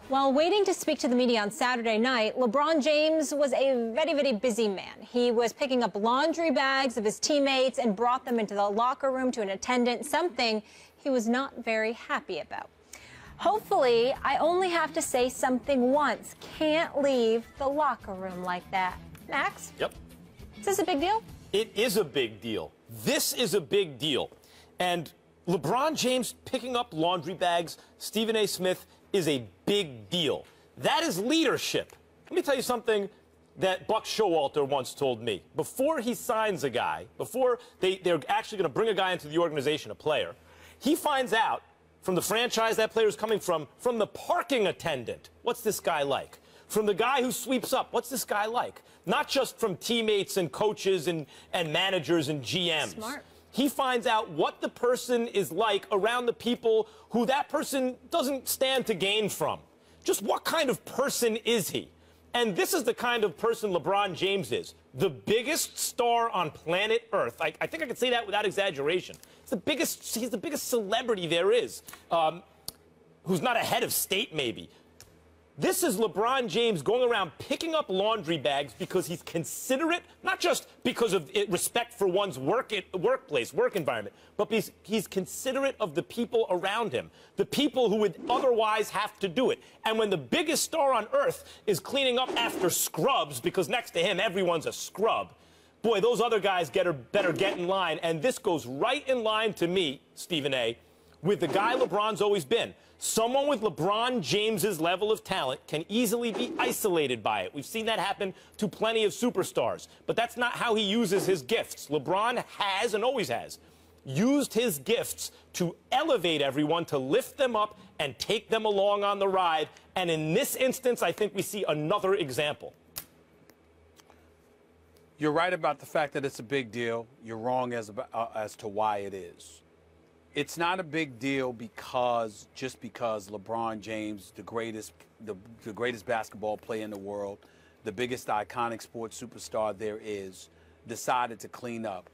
While waiting to speak to the media on Saturday night, LeBron James was a very, very busy man. He was picking up laundry bags of his teammates and brought them into the locker room to an attendant, something he was not very happy about. Hopefully, I only have to say something once. Can't leave the locker room like that. Max? Yep. Is this a big deal? It is a big deal. This is a big deal. And LeBron James picking up laundry bags, Stephen A. Smith, is a big deal. That is leadership. Let me tell you something that Buck Showalter once told me. Before he signs a guy, before they're actually going to bring a guy into the organization, a player, he finds out from the franchise that player is coming from the parking attendant, what's this guy like? From the guy who sweeps up, what's this guy like? Not just from teammates and coaches and managers and GMs. Smart. He finds out what the person is like around the people who that person doesn't stand to gain from. Just what kind of person is he? And this is the kind of person LeBron James is. The biggest star on planet Earth. I think I can say that without exaggeration. He's the biggest celebrity there is. Who's not a head of state, maybe. This is LeBron James going around picking up laundry bags because he's considerate, not just because of respect for one's workplace, work environment, but because he's considerate of the people around him, the people who would otherwise have to do it. And when the biggest star on earth is cleaning up after scrubs, because next to him everyone's a scrub, boy, those other guys better get in line. And this goes right in line to me, Stephen A., with the guy LeBron's always been. Someone with LeBron James's level of talent can easily be isolated by it. We've seen that happen to plenty of superstars. But that's not how he uses his gifts. LeBron has, and always has, used his gifts to elevate everyone, to lift them up and take them along on the ride. And in this instance, I think we see another example. You're right about the fact that it's a big deal. You're wrong as to why it is. It's not a big deal just because LeBron James, the greatest basketball player in the world, the biggest iconic sports superstar there is, decided to clean up.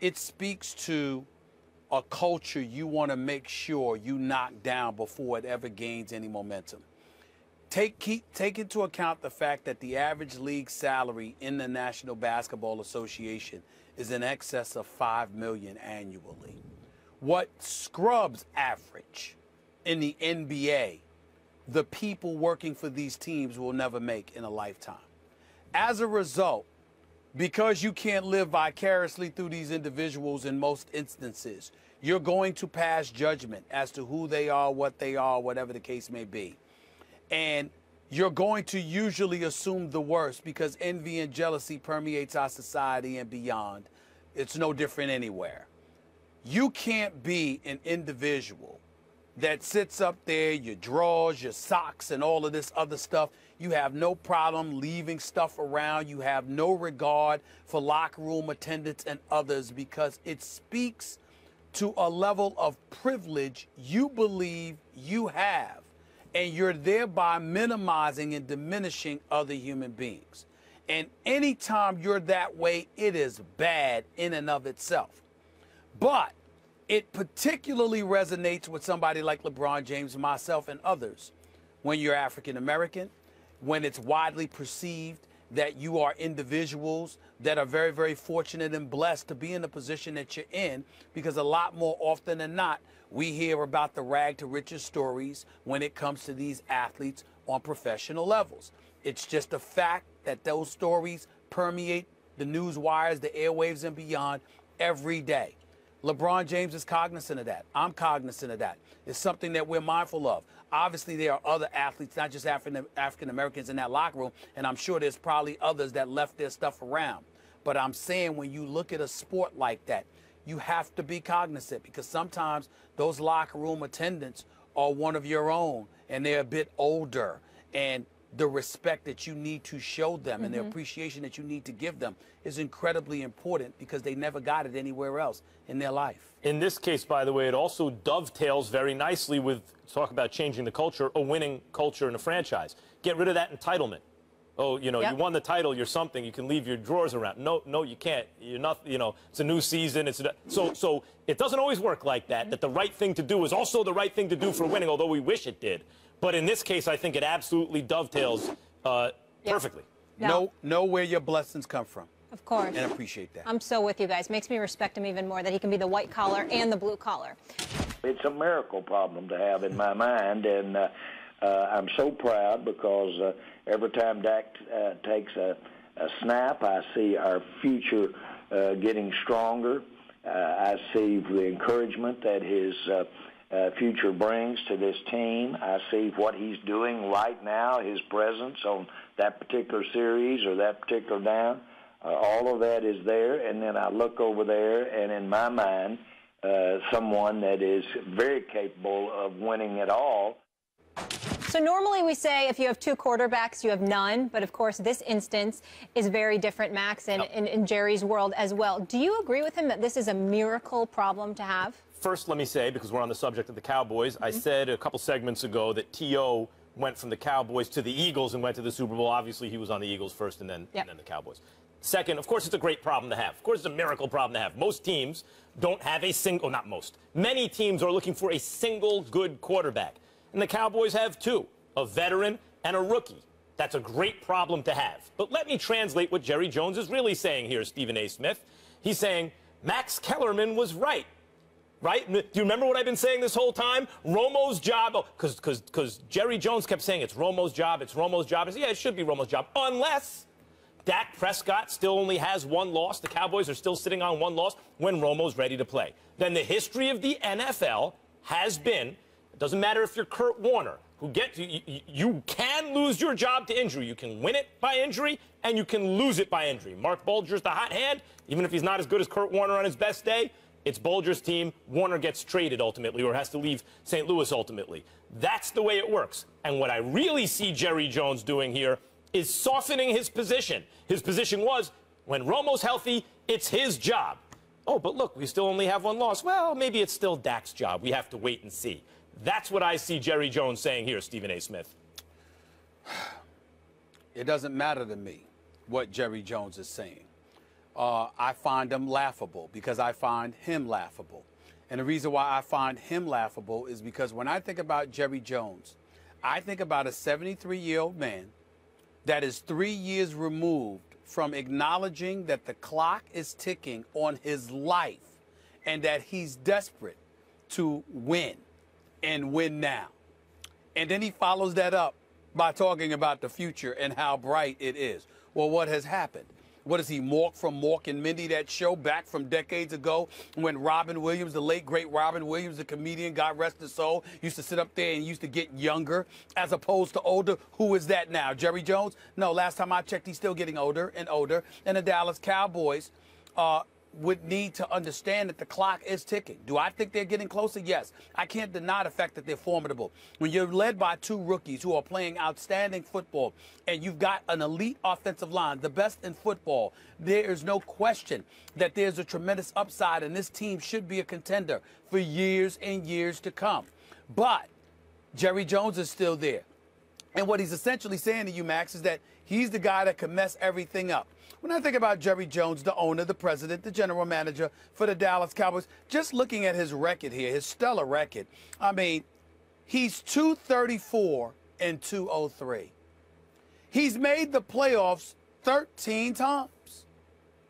It speaks to a culture you want to make sure you knock down before it ever gains any momentum. Take into account the fact that the average league salary in the National Basketball Association is in excess of $5 million annually. What scrubs average in the NBA, the people working for these teams will never make in a lifetime. As a result, because you can't live vicariously through these individuals in most instances, you're going to pass judgment as to who they are, what they are, whatever the case may be. And you're going to usually assume the worst because envy and jealousy permeates our society and beyond. It's no different anywhere. You can't be an individual that sits up there, your drawers, your socks, and all of this other stuff. You have no problem leaving stuff around. You have no regard for locker room attendants and others because it speaks to a level of privilege you believe you have, and you're thereby minimizing and diminishing other human beings. And anytime you're that way, it is bad in and of itself. But it particularly resonates with somebody like LeBron James, myself, and others. When you're African American, when it's widely perceived that you are individuals that are very, very fortunate and blessed to be in the position that you're in, because a lot more often than not, we hear about the rag to riches stories when it comes to these athletes on professional levels. It's just a fact that those stories permeate the news wires, the airwaves, and beyond every day. LeBron James is cognizant of that. I'm cognizant of that. It's something that we're mindful of. Obviously, there are other athletes, not just African Americans in that locker room, and I'm sure there's probably others that left their stuff around. But I'm saying when you look at a sport like that, you have to be cognizant because sometimes those locker room attendants are one of your own, and they're a bit older, and the respect that you need to show them and the appreciation that you need to give them is incredibly important because they never got it anywhere else in their life. In this case, by the way, it also dovetails very nicely with, talk about changing the culture, a winning culture in a franchise. Get rid of that entitlement. Oh, you know, you won the title, you're something, you can leave your drawers around. No, you can't. You're not, you know, it's a new season. So it doesn't always work like that, that the right thing to do is also the right thing to do for winning, although we wish it did. But in this case, I think it absolutely dovetails perfectly. No. Know where your blessings come from. Of course. And appreciate that. I'm so with you guys. Makes me respect him even more that he can be the white collar and the blue collar. It's a miracle problem to have in my mind, and I'm so proud because every time Dak takes a snap, I see our future getting stronger. I see the encouragement that his future brings to this team. I see what he's doing right now, his presence on that particular series or that particular down. All of that is there, and then I look over there, and in my mind, someone that is very capable of winning it all. So normally we say if you have two quarterbacks, you have none. But, of course, this instance is very different, Max, and in Jerry's world as well. Do you agree with him that this is a miracle problem to have? First, let me say, because we're on the subject of the Cowboys, I said a couple segments ago that T.O. went from the Cowboys to the Eagles and went to the Super Bowl. Obviously, he was on the Eagles first and then the Cowboys. Second, of course, it's a great problem to have. Of course, it's a miracle problem to have. Most teams don't have a single, not most, many teams are looking for a single good quarterback. And the Cowboys have two, a veteran and a rookie. That's a great problem to have. But let me translate what Jerry Jones is really saying here, Stephen A. Smith. He's saying Max Kellerman was right. Right? Do you remember what I've been saying this whole time? Romo's job, because Jerry Jones kept saying it's Romo's job, it's Romo's job. I said, yeah, it should be Romo's job, unless Dak Prescott still only has one loss. The Cowboys are still sitting on one loss when Romo's ready to play. Then the history of the NFL has been, it doesn't matter if you're Kurt Warner, you can lose your job to injury. You can win it by injury, and you can lose it by injury. Mark Bulger's the hot hand, even if he's not as good as Kurt Warner on his best day. It's Bulger's team. Warner gets traded ultimately or has to leave St. Louis ultimately. That's the way it works. And what I really see Jerry Jones doing here is softening his position. His position was, when Romo's healthy, it's his job. Oh, but look, we still only have one loss. Well, maybe it's still Dak's job. We have to wait and see. That's what I see Jerry Jones saying here, Stephen A. Smith. It doesn't matter to me what Jerry Jones is saying. I find him laughable because I find him laughable. And the reason why I find him laughable is because when I think about Jerry Jones, I think about a 73-year-old man that is 3 years removed from acknowledging that the clock is ticking on his life and that he's desperate to win and win now. And then he follows that up by talking about the future and how bright it is. Well, what has happened? What is he, Mork from Mork and Mindy, that show back from decades ago when Robin Williams, the late, great Robin Williams, the comedian, God rest his soul, used to sit up there and used to get younger as opposed to older? Who is that now? Jerry Jones? No, last time I checked, he's still getting older and older. And the Dallas Cowboys would need to understand that the clock is ticking. Do I think they're getting closer? Yes. I can't deny the fact that they're formidable. When you're led by two rookies who are playing outstanding football and you've got an elite offensive line, the best in football, there is no question that there's a tremendous upside and this team should be a contender for years and years to come. But Jerry Jones is still there. And what he's essentially saying to you, Max, is that he's the guy that can mess everything up. When I think about Jerry Jones, the owner, the president, the general manager for the Dallas Cowboys, just looking at his record here, his stellar record, I mean, he's 234 and 203. He's made the playoffs 13 times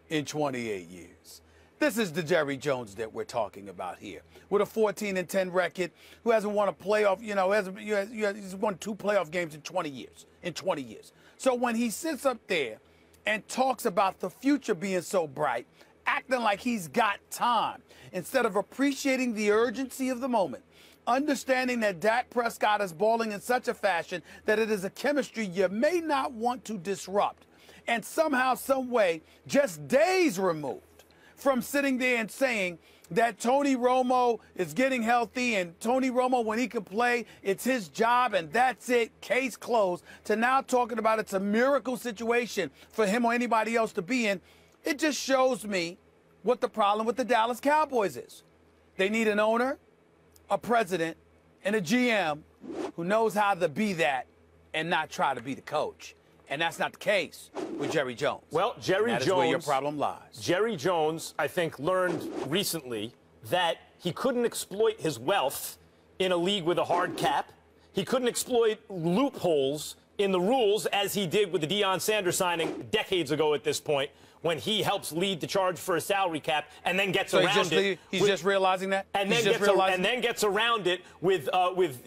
in 28 years. This is the Jerry Jones that we're talking about here, with a 14-10 record, who hasn't won a playoff, he's won 2 playoff games in 20 years. So when he sits up there and talks about the future being so bright, acting like he's got time, instead of appreciating the urgency of the moment, understanding that Dak Prescott is balling in such a fashion that it is a chemistry you may not want to disrupt, and somehow, some way, just days removed from sitting there and saying that Tony Romo is getting healthy and Tony Romo, when he can play, it's his job and that's it, case closed, to now talking about it's a miracle situation for him or anybody else to be in. It just shows me what the problem with the Dallas Cowboys is. They need an owner, a president, and a GM who knows how to be that and not try to be the coach. And that's not the case with Jerry Jones. Well, Jerry Jones, that is where your problem lies. Jerry Jones, I think, learned recently that he couldn't exploit his wealth in a league with a hard cap. He couldn't exploit loopholes in the rules as he did with the Deion Sanders signing decades ago at this point, when he helps lead the charge for a salary cap and then gets around it. He's just realizing that? And then gets around it with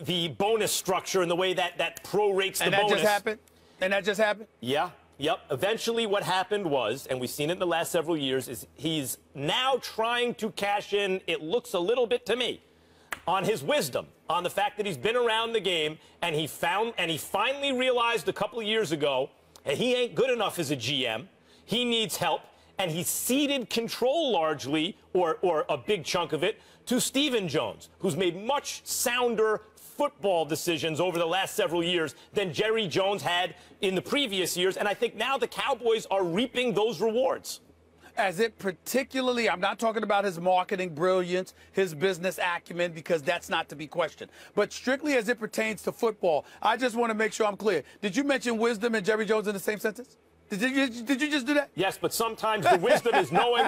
the bonus structure and the way that prorates the bonus. And that just happened? And that just happened? Yeah. Yep. Eventually what happened was, and we've seen it in the last several years, is he's now trying to cash in, it looks a little bit to me, on his wisdom, on the fact that he's been around the game, and he finally realized a couple of years ago that he ain't good enough as a GM. He needs help, and he ceded control largely, or a big chunk of it, to Stephen Jones, who's made much sounder football decisions over the last several years than Jerry Jones had in the previous years, and I think now the Cowboys are reaping those rewards. As it particularly, I'm not talking about his marketing brilliance, his business acumen, because that's not to be questioned. But strictly as it pertains to football, I just want to make sure I'm clear. Did you mention wisdom and Jerry Jones in the same sentence? Did you just do that? Yes, but sometimes the wisdom is knowing,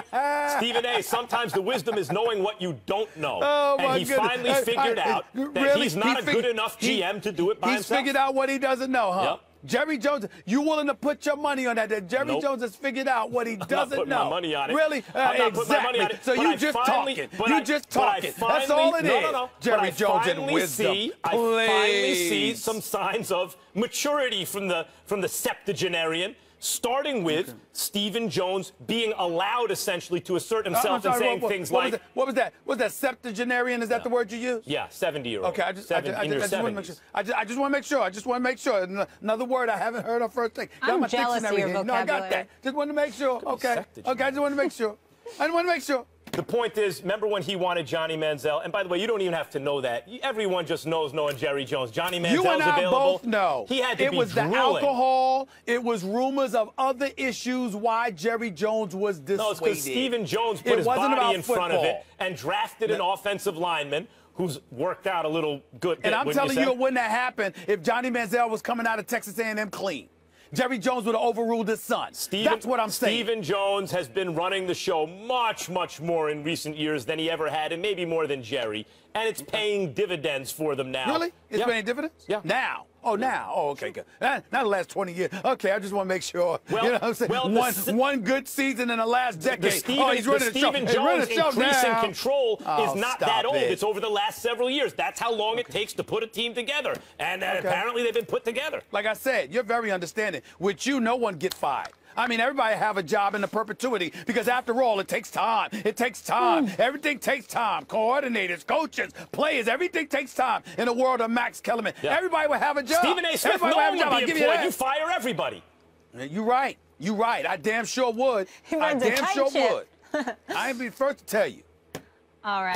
Stephen A., sometimes the wisdom is knowing what you don't know. Oh, and he finally figured out that he's not a good enough GM to do it by himself. He's figured out what he doesn't know, huh? Yep. Jerry Jones, you willing to put your money on that Jerry Jones has figured out what he doesn't I'm not putting know. my money on it. Really? I'm not putting my money on it. So you just talking. You just talking. That's all it is. No. Jerry Jones and wisdom. I finally see some signs of maturity from the septuagenarian, starting with Stephen Jones being allowed essentially to assert himself and saying things like... What was that? Was that septuagenarian? Is that the word you used? Yeah, 70-year-old. Okay, I just want to make sure. I just want to make sure. I just want to make sure. Another word I haven't heard on first thing. I'm jealous of your vocabulary. No, I got that. Just want to make sure. Okay, I just want to make sure. I just want to make sure. The point is, remember when he wanted Johnny Manziel? And by the way, you don't even have to know that. Everyone just knows knowing Jerry Jones. Johnny Manziel's available. You and I both know. He had to be It was drooling. the alcohol. It was rumors of other issues why Jerry Jones was dissuaded. No, it's because Stephen Jones put his body in front of it and drafted an offensive lineman who's worked out a little good. And I'm telling you, it wouldn't have happened if Johnny Manziel was coming out of Texas A&M clean. Jerry Jones would have overruled his son. That's what I'm saying. Stephen Jones has been running the show much, much more in recent years than he ever had, and maybe more than Jerry. And it's paying dividends for them now. Really? It's paying dividends? Yeah. Now? Oh, now. Oh, okay, good. Not the last 20 years. Okay, I just want to make sure. Well, you know what I'm saying? One good season in the last decade. He's running the show. Stephen Jones increase in control is not that old. It's over the last several years. That's how long it takes to put a team together. And apparently they've been put together. Like I said, you're very understanding. With you, no one gets fired. I mean, everybody have a job in the perpetuity because, after all, it takes time. It takes time. Everything takes time. Coordinators, coaches, players, everything takes time in the world of Max Kellerman. Yeah. Everybody will have a job. Stephen A. Smith, no one would be employed. You fire everybody. You're right. You're right. I damn sure would. I damn sure would. I'd be the first to tell you. All right.